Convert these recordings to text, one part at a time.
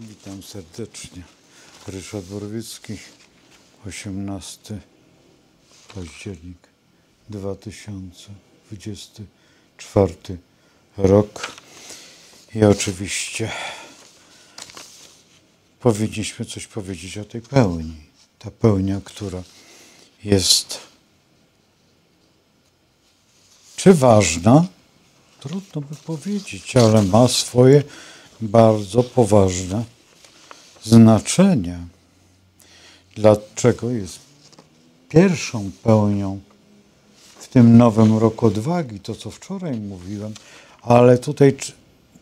Witam serdecznie. Ryszard Borowicki, 18 październik 2024 rok. I oczywiście powinniśmy coś powiedzieć o tej pełni. Ta pełnia, która jest czy ważna? Trudno by powiedzieć, ale ma swoje bardzo poważne znaczenie. Dlaczego jest pierwszą pełnią w tym nowym roku odwagi, to co wczoraj mówiłem, ale tutaj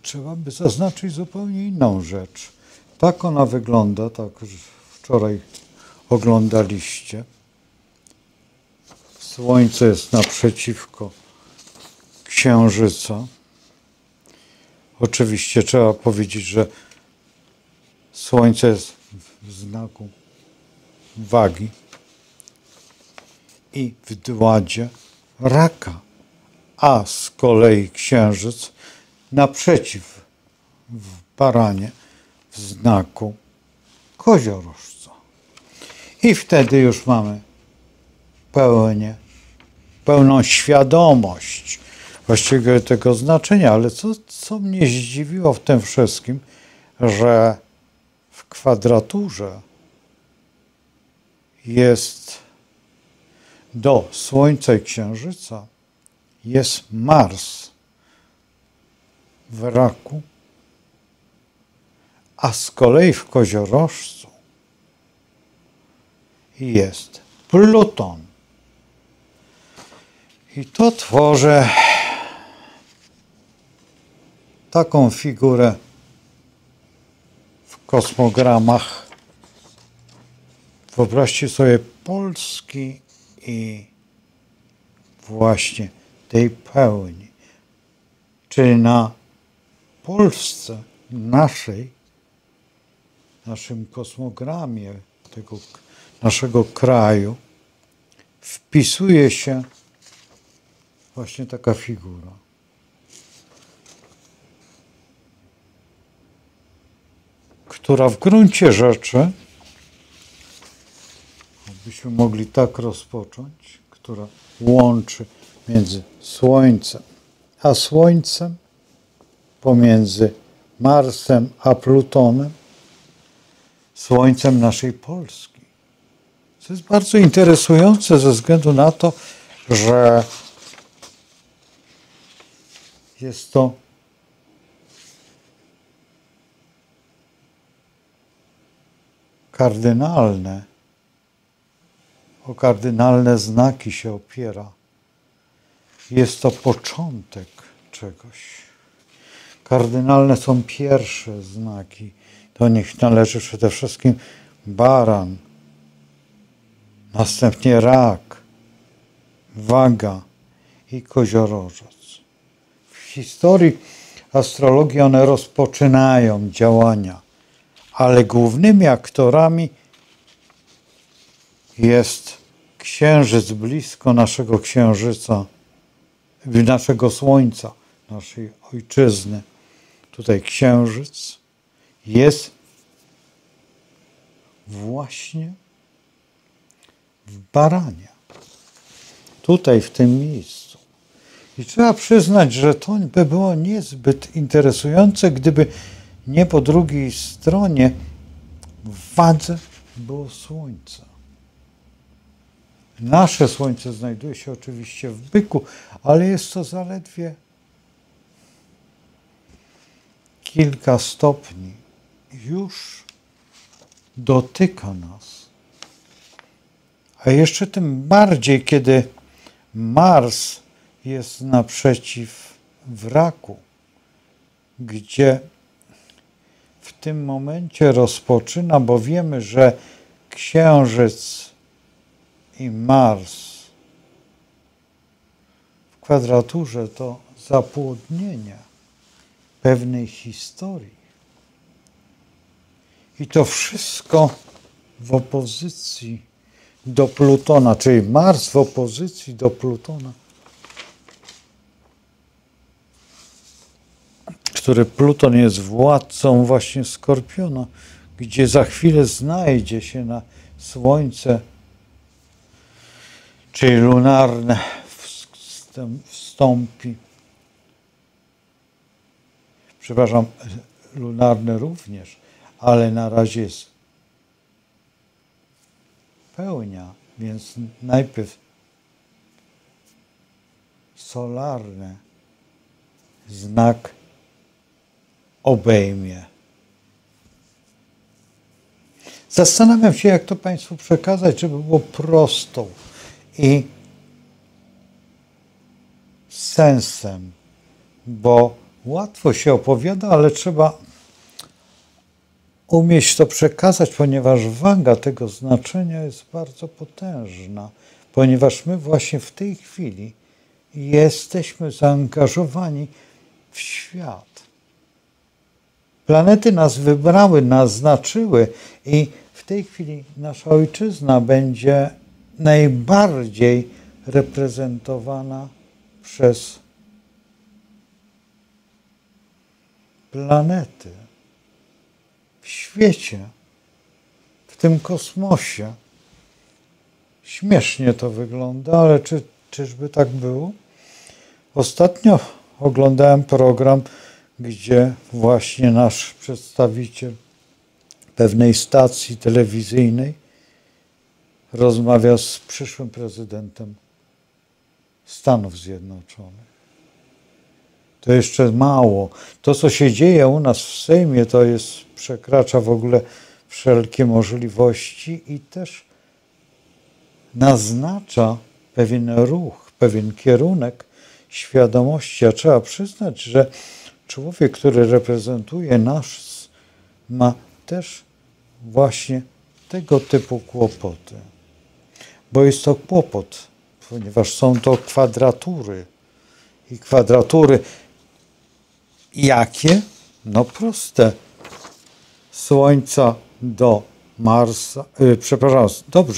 trzeba by zaznaczyć zupełnie inną rzecz. Tak ona wygląda, tak wczoraj oglądaliście. Słońce jest naprzeciwko Księżyca. Oczywiście trzeba powiedzieć, że Słońce jest w znaku wagi i w dładzie Raka, a z kolei Księżyc naprzeciw w Baranie w znaku Koziorożca. I wtedy już mamy pełną świadomość właściwie tego znaczenia, ale co mnie zdziwiło w tym wszystkim, że w kwadraturze jest do Słońca i Księżyca jest Mars w Raku, a z kolei w Koziorożcu jest Pluton. I to tworzy taką figurę w kosmogramach. Wyobraźcie sobie Polski i właśnie tej pełni. Czyli na Polsce naszym kosmogramie tego naszego kraju wpisuje się właśnie taka figura. Która w gruncie rzeczy, byśmy mogli tak rozpocząć, która łączy między Słońcem a Słońcem, pomiędzy Marsem a Plutonem, Słońcem naszej Polski. Co jest bardzo interesujące ze względu na to, że jest to kardynalne, o kardynalne znaki się opiera. Jest to początek czegoś. Kardynalne są pierwsze znaki. Do nich należy przede wszystkim baran, następnie rak, waga i koziorożec. W historii astrologii one rozpoczynają działania, ale głównymi aktorami jest Księżyc blisko naszego Księżyca, naszego Słońca, naszej ojczyzny. Tutaj Księżyc jest właśnie w Baranie. Tutaj, w tym miejscu. I trzeba przyznać, że to by było niezbyt interesujące, gdyby nie po drugiej stronie w wadze było Słońce. Nasze Słońce znajduje się oczywiście w Byku, ale jest to zaledwie kilka stopni. Już dotyka nas. A jeszcze tym bardziej, kiedy Mars jest naprzeciw w Raku, gdzie w tym momencie rozpoczyna, bo wiemy, że Księżyc i Mars w kwadraturze to zapłodnienie pewnej historii. I to wszystko w opozycji do Plutona, czyli Mars w opozycji do Plutona, który Pluton jest władcą właśnie Skorpiona, gdzie za chwilę znajdzie się na Słońce, czyli lunarne wstąpi. Przepraszam, lunarne również, ale na razie jest pełnia, więc najpierw solarny znak obejmie. Zastanawiam się, jak to Państwu przekazać, żeby było prostą i z sensem, bo łatwo się opowiada, ale trzeba umieć to przekazać, ponieważ waga tego znaczenia jest bardzo potężna, ponieważ my właśnie w tej chwili jesteśmy zaangażowani w świat. Planety nas wybrały, naznaczyły i w tej chwili nasza ojczyzna będzie najbardziej reprezentowana przez planety w świecie, w tym kosmosie. Śmiesznie to wygląda, ale czyżby tak było? Ostatnio oglądałem program, gdzie właśnie nasz przedstawiciel pewnej stacji telewizyjnej rozmawiał z przyszłym prezydentem Stanów Zjednoczonych. To jeszcze mało. To, co się dzieje u nas w Sejmie, to przekracza w ogóle wszelkie możliwości i też naznacza pewien ruch, pewien kierunek świadomości. A trzeba przyznać, że człowiek, który reprezentuje nas, ma też właśnie tego typu kłopoty. Bo jest to kłopot, ponieważ są to kwadratury. I kwadratury jakie? No proste. Słońca do Marsa,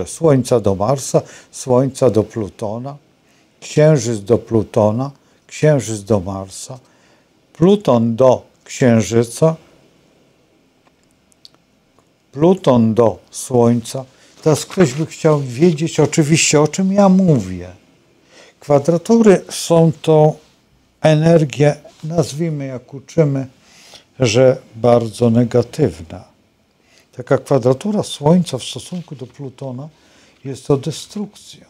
Słońca do Marsa, Słońca do Plutona, Księżyc do Plutona, Księżyc do Marsa, Pluton do Księżyca, Pluton do Słońca. Teraz ktoś by chciał wiedzieć oczywiście, o czym ja mówię. Kwadratury są to energie, nazwijmy jak uczymy, że bardzo negatywna. Taka kwadratura Słońca w stosunku do Plutona jest to destrukcja.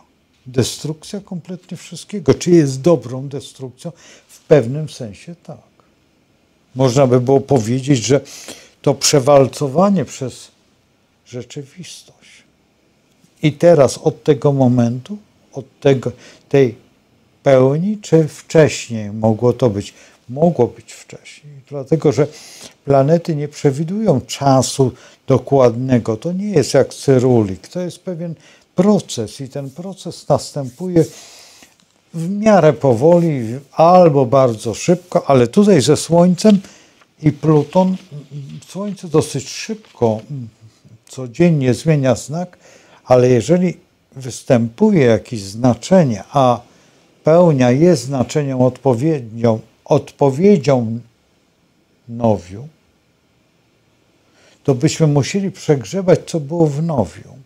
Destrukcja kompletnie wszystkiego. Czy jest dobrą destrukcją? W pewnym sensie tak. Można by było powiedzieć, że to przewalcowanie przez rzeczywistość. I teraz od tego momentu, tej pełni, czy wcześniej mogło to być? Mogło być wcześniej, dlatego że planety nie przewidują czasu dokładnego. To nie jest jak cyrulik, to jest pewien proces i ten proces następuje w miarę powoli albo bardzo szybko, ale tutaj ze Słońcem i Pluton, Słońce dosyć szybko, codziennie zmienia znak, ale jeżeli występuje jakieś znaczenie, a pełnia jest znaczeniem odpowiedzią nowiu, to byśmy musieli przegrzebać, co było w nowiu.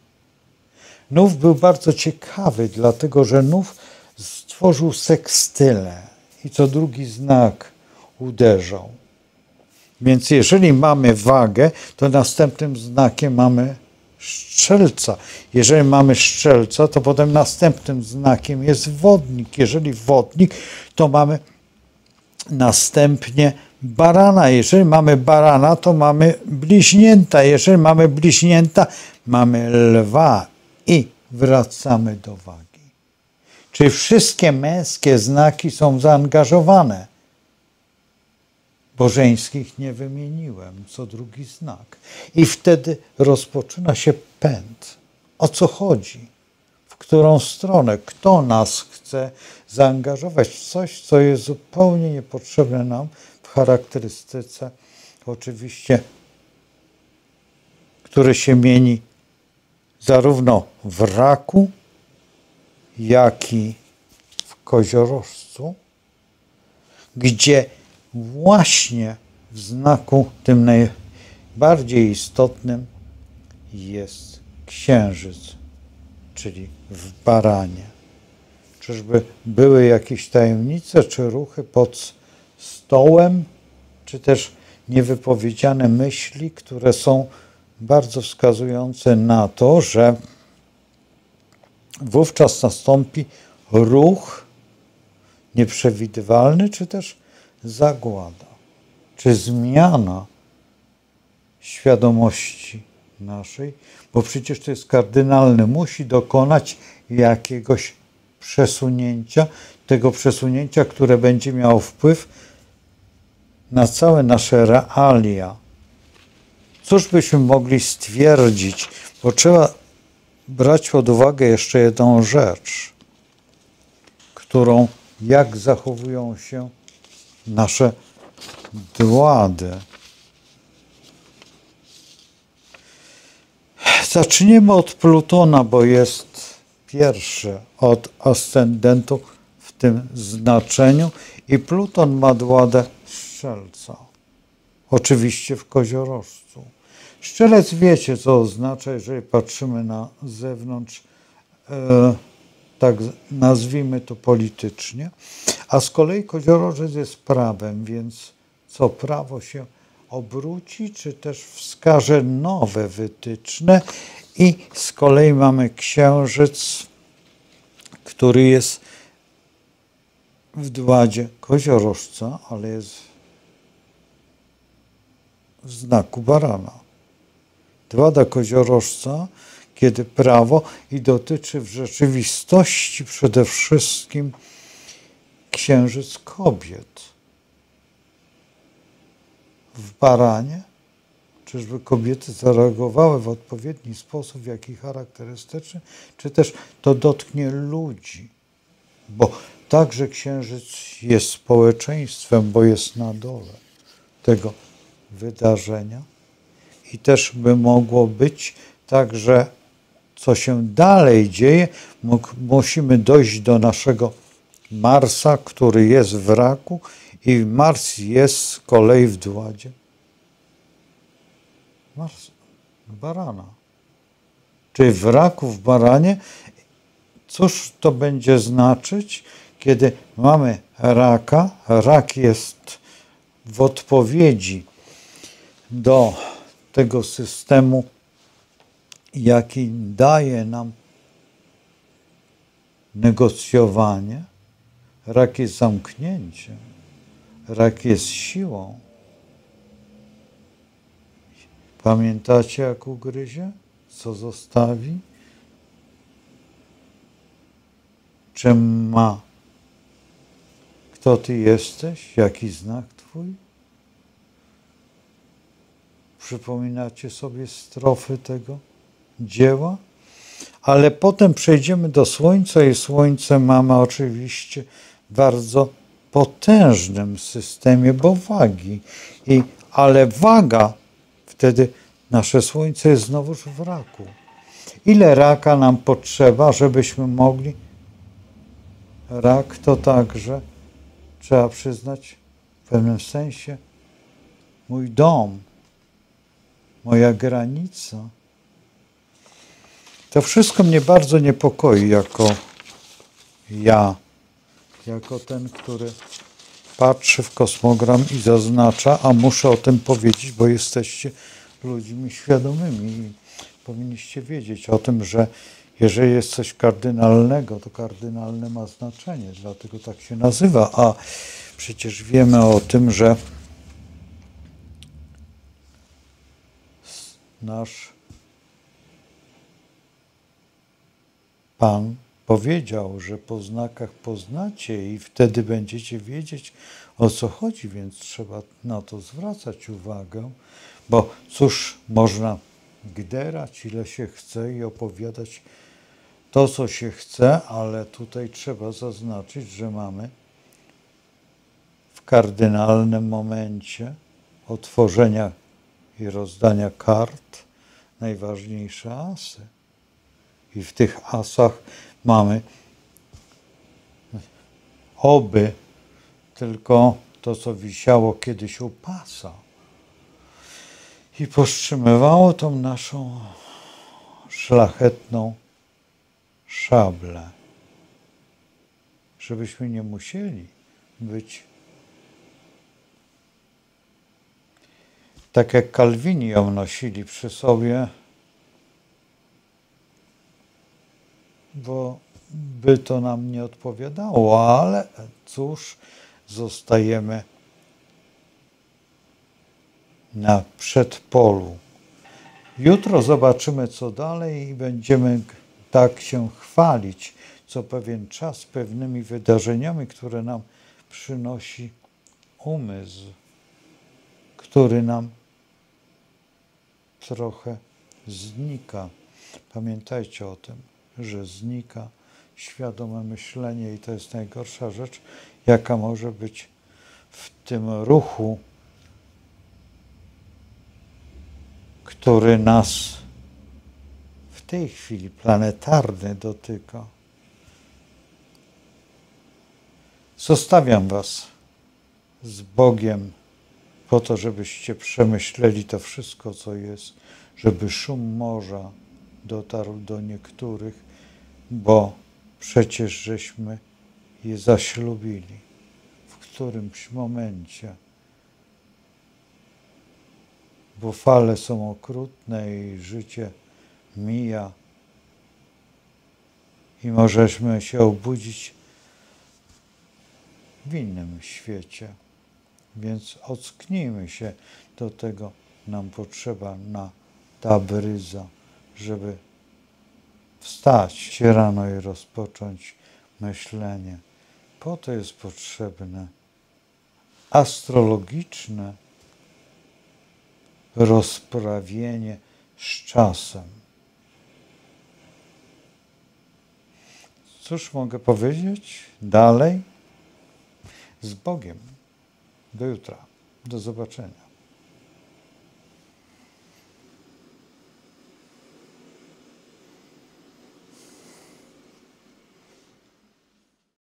Nów był bardzo ciekawy, dlatego że nów stworzył sekstylę i co drugi znak uderzał. Więc jeżeli mamy wagę, to następnym znakiem mamy Strzelca. Jeżeli mamy Strzelca, to potem następnym znakiem jest Wodnik. Jeżeli Wodnik, to mamy następnie Barana. Jeżeli mamy Barana, to mamy Bliźnięta. Jeżeli mamy Bliźnięta, mamy Lwa i wracamy do wagi. Czyli wszystkie męskie znaki są zaangażowane. Bożeńskich nie wymieniłem, co drugi znak. I wtedy rozpoczyna się pęd. O co chodzi? W którą stronę? Kto nas chce zaangażować w coś, co jest zupełnie niepotrzebne nam w charakterystyce, oczywiście, które się mieni zarówno w Raku, jak i w Koziorożcu, gdzie właśnie w znaku tym najbardziej istotnym jest księżyc, czyli w baranie. Czyżby były jakieś tajemnice, czy ruchy pod stołem, czy też niewypowiedziane myśli, które są bardzo wskazujące na to, że wówczas nastąpi ruch nieprzewidywalny, czy też zagłada, czy zmiana świadomości naszej, bo przecież to jest kardynalne, musi dokonać jakiegoś przesunięcia, tego przesunięcia, które będzie miało wpływ na całe nasze realia. Cóż byśmy mogli stwierdzić, bo trzeba brać pod uwagę jeszcze jedną rzecz, którą jak zachowują się nasze władze. Zaczniemy od Plutona, bo jest pierwszy od ascendentów w tym znaczeniu i Pluton ma władzę Strzelca. Oczywiście w koziorożcu. Strzelec wiecie, co oznacza, jeżeli patrzymy na zewnątrz, tak nazwijmy to politycznie, a z kolei koziorożec jest prawem, więc co prawo się obróci, czy też wskaże nowe wytyczne i z kolei mamy księżyc, który jest w dładzie koziorożca, ale jest w znaku barana. Dłada koziorożca, kiedy prawo i dotyczy w rzeczywistości przede wszystkim księżyc kobiet. W baranie, czyżby kobiety zareagowały w odpowiedni sposób, w jaki charakterystyczny, czy też to dotknie ludzi, bo także księżyc jest społeczeństwem, bo jest na dole tego wydarzenia i też by mogło być tak, że co się dalej dzieje, musimy dojść do naszego Marsa, który jest w raku i Mars jest z kolei w dładzie barana. Czyli w raku, w baranie. Cóż to będzie znaczyć, kiedy mamy raka? Rak jest w odpowiedzi do tego systemu, jaki daje nam negocjowanie. Rak jest zamknięciem. Rak jest siłą. Pamiętacie, jak ugryzie? Co zostawi? Czym ma? Kto ty jesteś? Jaki znak twój? Przypominacie sobie strofy tego dzieła? Ale potem przejdziemy do Słońca i Słońce mamy oczywiście w bardzo potężnym systemie, bo wagi. Ale waga, wtedy nasze Słońce jest znowuż w raku. Ile raka nam potrzeba, żebyśmy mogli? Rak to także, trzeba przyznać, w pewnym sensie mój dom, moja granica. To wszystko mnie bardzo niepokoi jako ten, który patrzy w kosmogram i zaznacza, a muszę o tym powiedzieć, bo jesteście ludźmi świadomymi i powinniście wiedzieć o tym, że jeżeli jest coś kardynalnego, to kardynalne ma znaczenie, dlatego tak się nazywa, a przecież wiemy o tym, że nasz Pan powiedział, że po znakach poznacie i wtedy będziecie wiedzieć, o co chodzi, więc trzeba na to zwracać uwagę, bo cóż, można gderać ile się chce i opowiadać to, co się chce, ale tutaj trzeba zaznaczyć, że mamy w kardynalnym momencie otworzenia i rozdania kart najważniejsze asy. I w tych asach mamy oby tylko to, co wisiało kiedyś u pasa i powstrzymywało tą naszą szlachetną szablę, żebyśmy nie musieli być tak jak Kalwini ją nosili przy sobie, bo by to nam nie odpowiadało, ale cóż, zostajemy na przedpolu. Jutro zobaczymy, co dalej i będziemy tak się chwalić co pewien czas pewnymi wydarzeniami, które nam przynosi umysł, który nam trochę znika. Pamiętajcie o tym, że znika świadome myślenie i to jest najgorsza rzecz, jaka może być w tym ruchu, który nas w tej chwili planetarny dotyka. Zostawiam was z Bogiem po to, żebyście przemyśleli to wszystko, co jest, żeby szum morza dotarł do niektórych, bo przecież żeśmy je zaślubili w którymś momencie, bo fale są okrutne i życie mija i możemy się obudzić w innym świecie. Więc ocknijmy się do tego, nam potrzeba na ta bryza, żeby wstać rano i rozpocząć myślenie. Po to jest potrzebne astrologiczne rozprawienie z czasem. Cóż mogę powiedzieć dalej? Z Bogiem. Do jutra. Do zobaczenia.